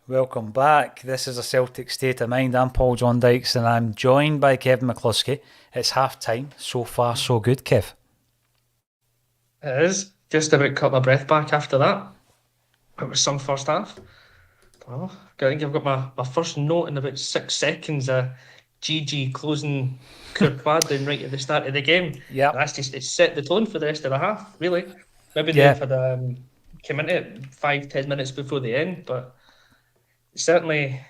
Welcome back. This is a Celtic State of Mind. I'm Paul John Dykes and I'm joined by Kevin McCluskey. It's half time. So far, so good, Kev. It is. Just about cut my breath back after that. It was some first half. Well, I think I've got my first note in about 6 seconds. GG closing Courtois down right at the start of the game. Yeah. That's just it set the tone for the rest of the half, really. Maybe Yeah. they've had came into it 5-10 minutes before the end, but certainly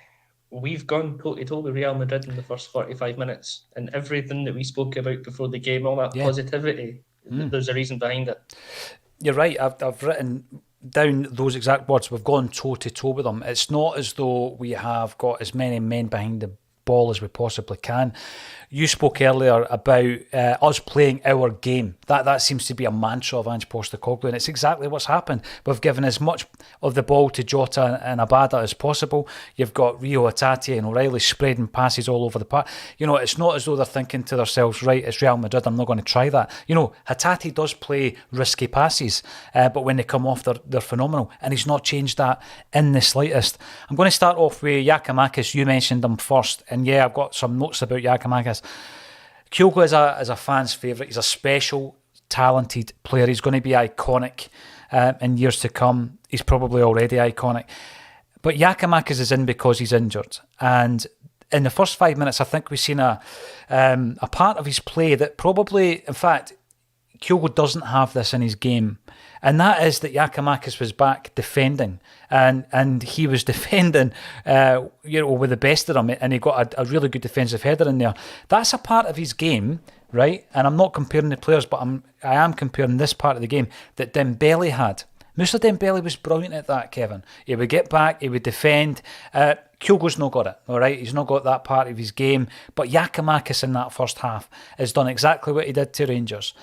we've gone toe to toe with Real Madrid in the first 45 minutes, and everything that we spoke about before the game, all that positivity, there's a reason behind it. You're right. I've written down those exact words. We've gone toe to toe with them. It's not as though we have got as many men behind the ball as we possibly can. You spoke earlier about us playing our game. That seems to be a mantra of Ange Postecoglou, and it's exactly what's happened. We've given as much of the ball to Jota and Abada as possible. You've got Rio Hatate and O'Reilly spreading passes all over the park. It's not as though they're thinking to themselves, right, it's Real Madrid, I'm not going to try that. Hatate does play risky passes, but when they come off, they're phenomenal, and he's not changed that in the slightest. I'm going to start off with Giakoumakis. You mentioned him first, and yeah, I've got some notes about Giakoumakis. Kyogo is a fan's favourite. He's a special, talented player. He's going to be iconic in years to come. He's probably already iconic. But Giakoumakis is in because he's injured. And in the first 5 minutes, I think we've seen a part of his play that probably, in fact, Kyogo doesn't have this in his game. And that is that Giakoumakis was back defending, and he was defending, with the best of them, and he got a really good defensive header in there. That's a part of his game, right? And I'm not comparing the players, but I am comparing this part of the game that Dembele had. Moussa Dembele was brilliant at that, Kevin. He would get back, he would defend. Kyogo's not got it, all right? He's not got that part of his game. But Giakoumakis in that first half has done exactly what he did to Rangers.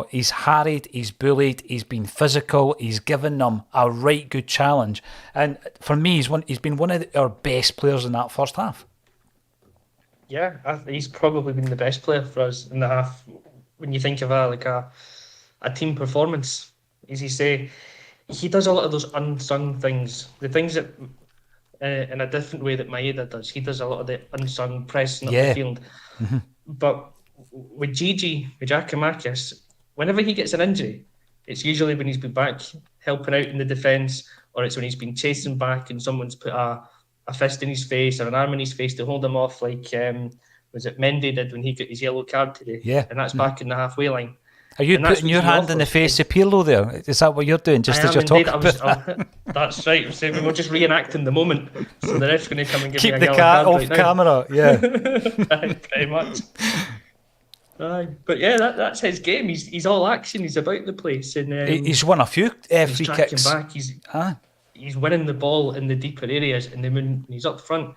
He's harried, he's bullied, he's been physical, he's given them a right good challenge. And for me, he's been one of our best players in that first half. Yeah, he's probably been the best player for us in the half. When you think of a team performance, as you say, he does a lot of those unsung things, the things that in a different way that Maeda does. He does a lot of the unsung pressing up the field. Mm-hmm. But with Giakoumakis, whenever he gets an injury, it's usually when he's been back helping out in the defence, or it's when he's been chasing back and someone's put a fist in his face or an arm in his face to hold him off, like was it Mendy did when he got his yellow card today? Yeah. And that's back in the halfway line. Are you putting your hand in the face of Pirlo there? Is that what you're doing, just as you're talking about? That's right. So we're just reenacting the moment. So the ref's going to come and give Keep me a the yellow cat card off right camera, yeah. Pretty much. But yeah, that's his game. He's all action. He's about the place. And he's won a few free kicks. Back. He's winning the ball in the deeper areas, and then when he's up front,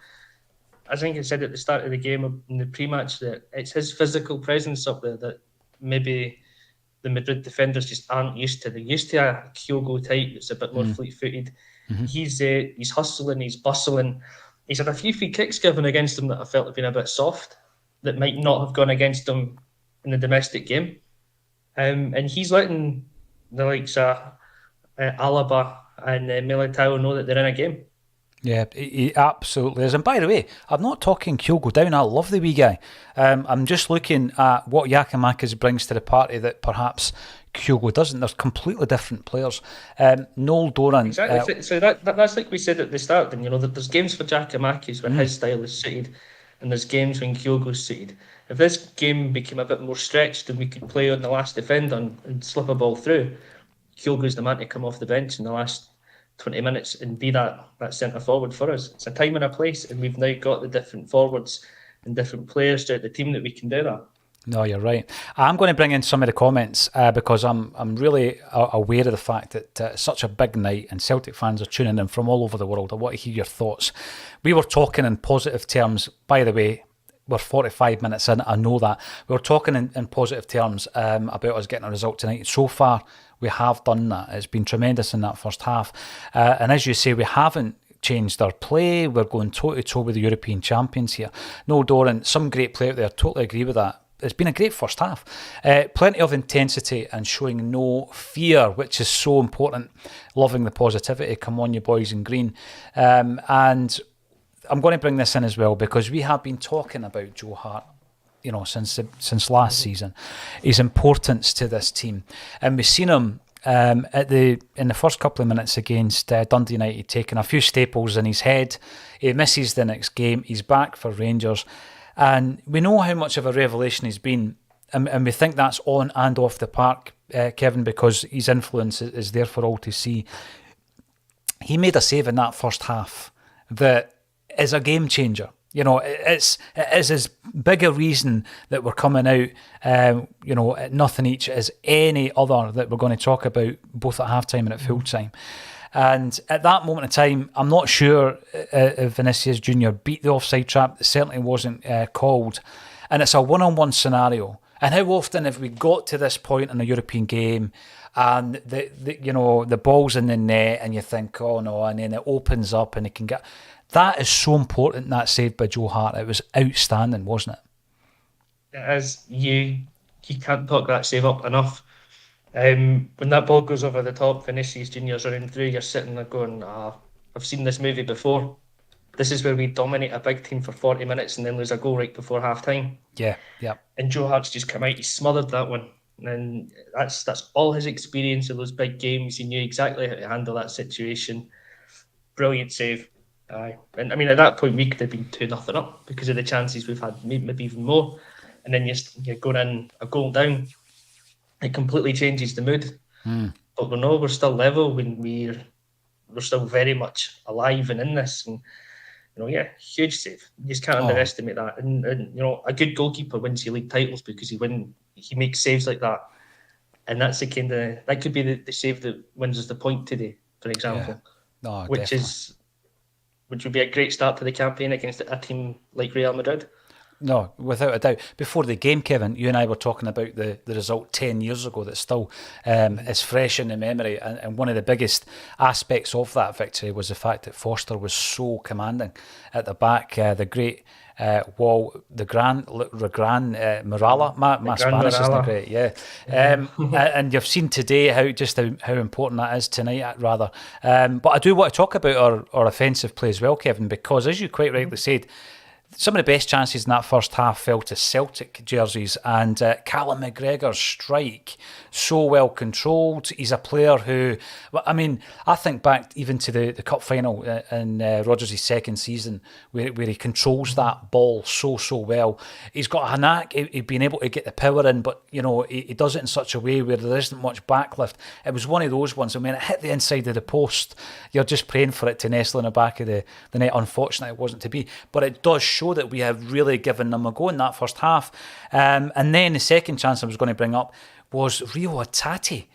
I think I said at the start of the game in the pre-match that it's his physical presence up there that maybe the Madrid defenders just aren't used to. They're used to a Kyogo type that's a bit more fleet-footed. Mm-hmm. He's hustling, he's bustling. He's had a few free kicks given against him that I felt have been a bit soft, that might not have gone against him in the domestic game. And he's letting the likes of Alaba and Militao know that they're in a game. Yeah, he absolutely is. And by the way, I'm not talking Kyogo down. I love the wee guy. I'm just looking at what Giakoumakis brings to the party that perhaps Kyogo doesn't. There's completely different players. Noel Doran. Exactly. So that's like we said at the start. Then that there's games for Giakoumakis when his style is suited, and there's games when Kyogo's suited. If this game became a bit more stretched and we could play on the last defender and slip a ball through, Kyogo's the man to come off the bench in the last 20 minutes and be that centre forward for us. It's a time and a place, and we've now got the different forwards and different players throughout the team that we can do that. No, you're right. I'm going to bring in some of the comments because I'm really aware of the fact that it's such a big night and Celtic fans are tuning in from all over the world. I want to hear your thoughts. We were talking in positive terms, by the way. We're 45 minutes in, I know that. We were talking in positive terms about us getting a result tonight. So far, we have done that. It's been tremendous in that first half. And as you say, we haven't changed our play. We're going toe-to-toe with the European champions here. No, Doran, some great play out there. Totally agree with that. it's been a great first half. Plenty of intensity and showing no fear, which is so important. Loving the positivity. Come on, you boys in green. And I'm going to bring this in as well because we have been talking about Joe Hart, since last season, his importance to this team, and we've seen him in the first couple of minutes against Dundee United, taking a few staples in his head. He misses the next game. He's back for Rangers, and we know how much of a revelation he's been, and we think that's on and off the park, Kevin, because his influence is there for all to see. He made a save in that first half that is a game changer. It is as big a reason that we're coming out, at nothing each as any other that we're going to talk about, both at halftime and at full time. And at that moment in time, I'm not sure if Vinicius Junior beat the offside trap. It certainly wasn't called. And it's a one-on-one scenario. And how often have we got to this point in a European game and the ball's in the net and you think, oh no, and then it opens up and it can get... That is so important, that save by Joe Hart. It was outstanding, wasn't it? It is. You can't talk that save up enough. When that ball goes over the top, Vinicius Junior's running through, you're sitting there going, I've seen this movie before. This is where we dominate a big team for 40 minutes and then lose a goal right before half-time. Yeah. And Joe Hart's just come out, he smothered that one. And that's all his experience of those big games. He knew exactly how to handle that situation. Brilliant save. Aye. And I mean, at that point, we could have been 2-0 up because of the chances we've had, maybe even more. And then you're going in a goal down. It completely changes the mood. But we're still level when we're still very much alive and in this. And, huge save. You just can't underestimate that. And a good goalkeeper wins you league titles because he makes saves like that. And that's that could be the save that wins us the point today, for example. Yeah. No, which would be a great start to the campaign against a team like Real Madrid. No, without a doubt. Before the game, Kevin, you and I were talking about the result 10 years ago that still is fresh in the memory. And one of the biggest aspects of that victory was the fact that Foster was so commanding at the back. The great wall, the Gran Muralla. My Spanish isn't great, yeah. And you've seen today how important that is tonight, rather. But I do want to talk about our offensive play as well, Kevin, because as you quite rightly said, some of the best chances in that first half fell to Celtic jerseys, and Callum McGregor's strike, so well controlled. He's a player who, I think back even to the cup final in Rodgers' second season where he controls that ball so well. He's got a knack of being able to get the power in, but he does it in such a way where there isn't much backlift. It was one of those ones, and when it hit the inside of the post, you're just praying for it to nestle in the back of the net. Unfortunately, it wasn't to be, but it does show that we have really given them a go in that first half. And then the second chance I was going to bring up was Rio Atati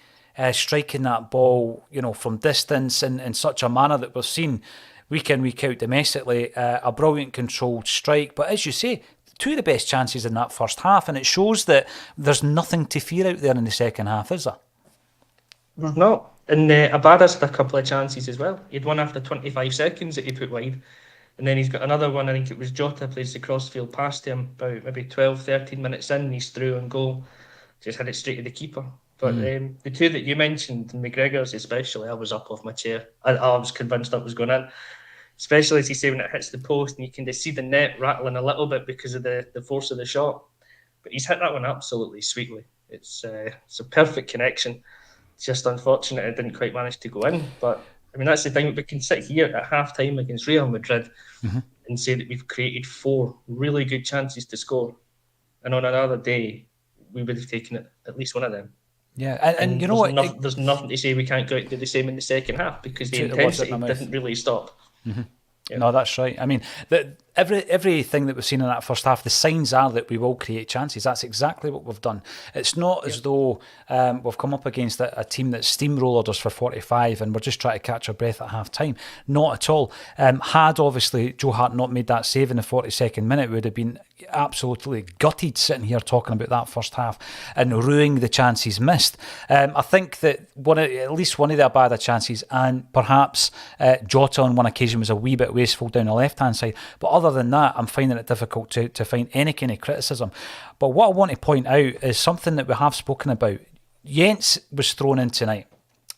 striking that ball, from distance in such a manner that we've seen week in, week out domestically. A brilliant controlled strike. But as you say, two of the best chances in that first half, and it shows that there's nothing to fear out there in the second half, is there? No. And Abada's had a couple of chances as well. He had one after 25 seconds that he put wide. And then he's got another one, I think it was Jota, plays the crossfield past him about maybe 12, 13 minutes in, he's through and goal. Just had it straight to the keeper. But the two that you mentioned, McGregor's especially, I was up off my chair. I was convinced that was going in. Especially as you say, when it hits the post and you can just see the net rattling a little bit because of the force of the shot. But he's hit that one absolutely sweetly. It's a perfect connection. It's just unfortunate it didn't quite manage to go in. But that's the thing. We can sit here at half-time against Real Madrid and say that we've created 4 really good chances to score. And on another day, we would have taken at least one of them. Yeah, and you know what? There's nothing to say we can't go out and do the same in the second half because the intensity didn't really stop. Mm-hmm. Yeah. No, that's right. Everything that we've seen in that first half, the signs are that we will create chances. That's exactly what we've done. It's not as though we've come up against a team that steamrolled us for 45 and we're just trying to catch our breath at half-time. Not at all. Had, obviously, Joe Hart not made that save in the 42nd minute, it would have been absolutely gutted sitting here talking about that first half and ruining the chances missed. I think that at least one of the Abada chances, and perhaps Jota on one occasion, was a wee bit wasteful down the left-hand side. But other than that, I'm finding it difficult to find any kind of criticism. But what I want to point out is something that we have spoken about. Jens was thrown in tonight.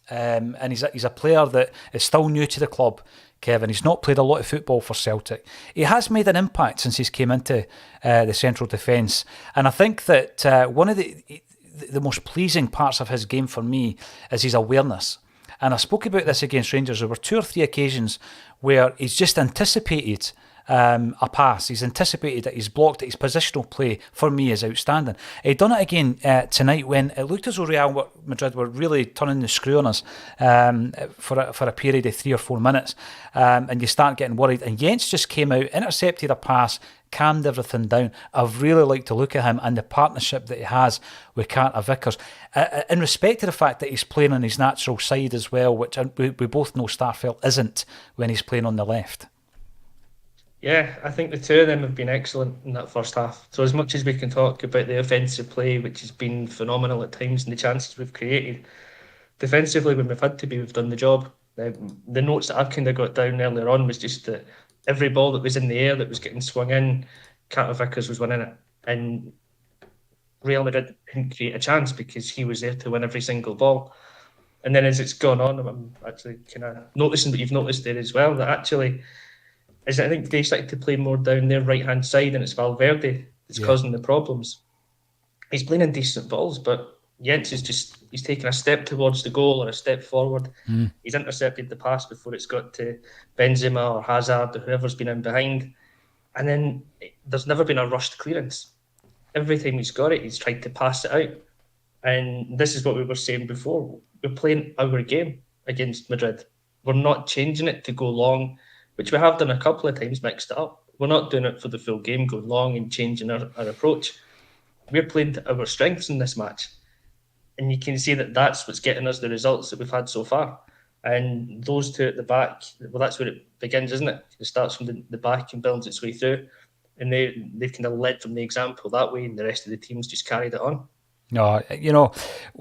And he's a player that is still new to the club, Kevin. He's not played a lot of football for Celtic. He has made an impact since he's came into the central defence. And I think that one of the most pleasing parts of his game for me is his awareness. And I spoke about this against Rangers. There were 2 or 3 occasions where he's just anticipated a pass. He's anticipated it. He's blocked it. His positional play for me is outstanding. He done it again tonight when it looked as though Real Madrid were really turning the screw on us for a period of 3 or 4 minutes, and you start getting worried. And Jens just came out, intercepted a pass, calmed everything down. I've really liked to look at him and the partnership that he has with Carter Vickers, in respect to the fact that he's playing on his natural side as well, which we both know Starfelt isn't when he's playing on the left. Yeah, I think the two of them have been excellent in that first half. So as much as we can talk about the offensive play, which has been phenomenal at times, and the chances we've created, defensively, when we've had to be, we've done the job. The notes that I've kind of got down earlier on was just that every ball that was in the air that was getting swung in, Carter Vickers was winning it. And Real Madrid didn't create a chance because he was there to win every single ball. And then as it's gone on, I'm actually kind of noticing what you've noticed there as well, that actually... I think they started to play more down their right-hand side, and it's Valverde that's causing the problems. He's playing in decent balls, but Jens he's taken a step towards the goal or a step forward. He's intercepted the pass before it's got to Benzema or Hazard or whoever's been in behind. And then there's never been a rushed clearance. Every time he's got it, he's tried to pass it out. And this is what we were saying before. We're playing our game against Madrid. We're not changing it to go long, which we have done a couple of times, mixed it up. We're not doing it for the full game, going long and changing our approach. We're playing to our strengths in this match. And you can see that that's what's getting us the results that we've had so far. And those two at the back, well, that's where it begins, isn't it? It starts from the back and builds its way through. And they've kind of led from the example that way, and the rest of the teams just carried it on. No,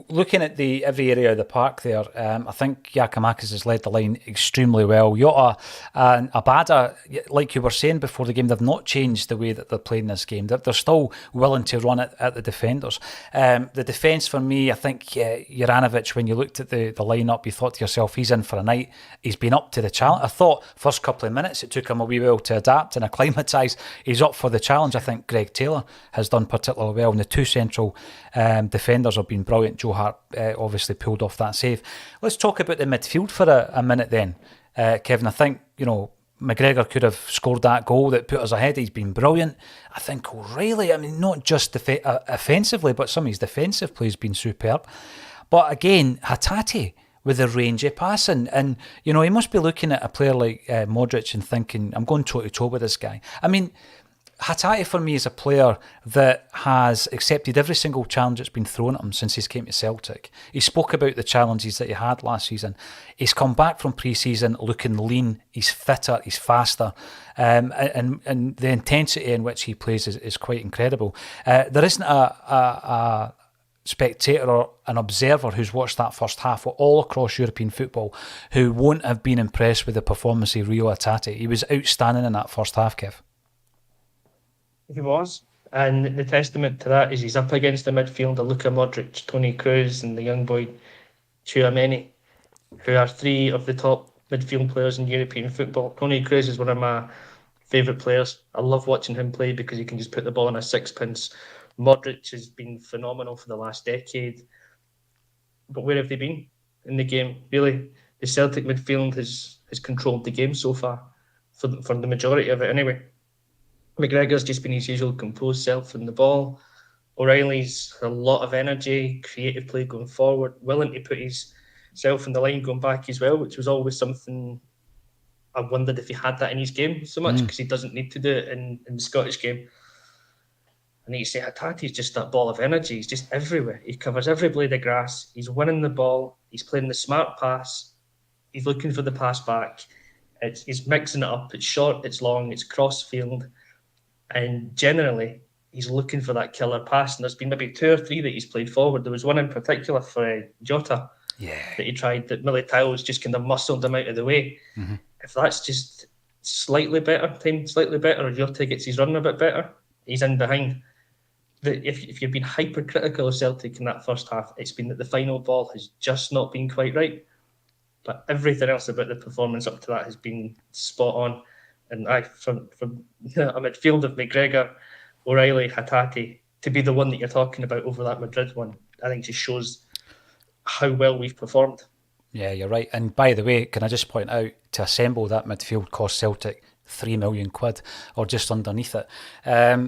looking at every area of the park there, I think Giakoumakis has led the line extremely well. Jota and Abada, like you were saying before the game, they've not changed the way that they're playing this game. They're still willing to run it at the defenders. The defence for me, I think Juranovic, when you looked at the lineup, you thought to yourself, he's in for a night. He's been up to the challenge. I thought first couple of minutes it took him a wee while to adapt and acclimatise. He's up for the challenge. I think Greg Taylor has done particularly well, and the 2 central defenders have been brilliant. Joe Hart obviously pulled off that save. Let's talk about the midfield for a minute then, Kevin. I think, McGregor could have scored that goal that put us ahead. He's been brilliant. I think O'Reilly, not just offensively, but some of his defensive play has been superb. But again, Hatate with the range of passing. And, he must be looking at a player like Modric and thinking, I'm going toe-to-toe with this guy. Hatate for me is a player that has accepted every single challenge that's been thrown at him since he's came to Celtic. He spoke about the challenges that he had last season. He's come back from pre-season looking lean, he's fitter, he's faster, and the intensity in which he plays is quite incredible. There isn't a spectator or an observer who's watched that first half all across European football who won't have been impressed with the performance of Rio Hatate. He was outstanding in that first half, Kev. He was. And the testament to that is he's up against the midfielder Luka Modric, Toni Kroos, and the young boy Tchouaméni, who are 3 of the top midfield players in European football. Toni Kroos is one of my favourite players. I love watching him play because he can just put the ball in a sixpence. Modric has been phenomenal for the last decade. But where have they been in the game? Really, the Celtic midfield has controlled the game so far, for the majority of it anyway. McGregor's just been his usual composed self in the ball. O'Reilly's a lot of energy, creative play going forward, willing to put his self in the line going back as well, which was always something I wondered if he had that in his game so much, because he doesn't need to do it in the Scottish game. And you say Hatate's just that ball of energy. He's just everywhere. He covers every blade of grass. He's winning the ball. He's playing the smart pass. He's looking for the pass back. He's mixing it up. It's short, it's long, it's cross field. And generally, he's looking for that killer pass. And there's been maybe 2 or 3 that he's played forward. There was one in particular for Jota that he tried that Militao's just kind of muscled him out of the way. Mm-hmm. If that's just slightly better, or Jota gets his run a bit better, he's in behind. If you've been hypercritical of Celtic in that first half, it's been that the final ball has just not been quite right. But everything else about the performance up to that has been spot on. And from a midfield of McGregor, O'Reilly, Hatate, to be the one that you're talking about over that Madrid one, I think just shows how well we've performed. Yeah, you're right. And by the way, can I just point out, to assemble that midfield cost Celtic £3 million or just underneath it.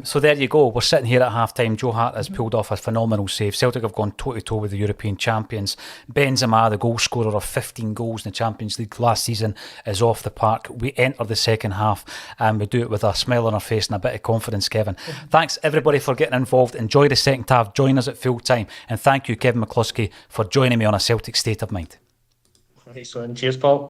So there you go. We're sitting here at half-time. Joe Hart has pulled off a phenomenal save. Celtic have gone toe-to-toe with the European champions. Benzema, the goal scorer of 15 goals in the Champions League last season, is off the park. We enter the second half and we do it with a smile on our face and a bit of confidence, Kevin. Thanks everybody for getting involved. Enjoy the second half. Join us at full time. And thank you, Kevin McCluskey, for joining me on A Celtic State of Mind. Nice one. Cheers, Paul.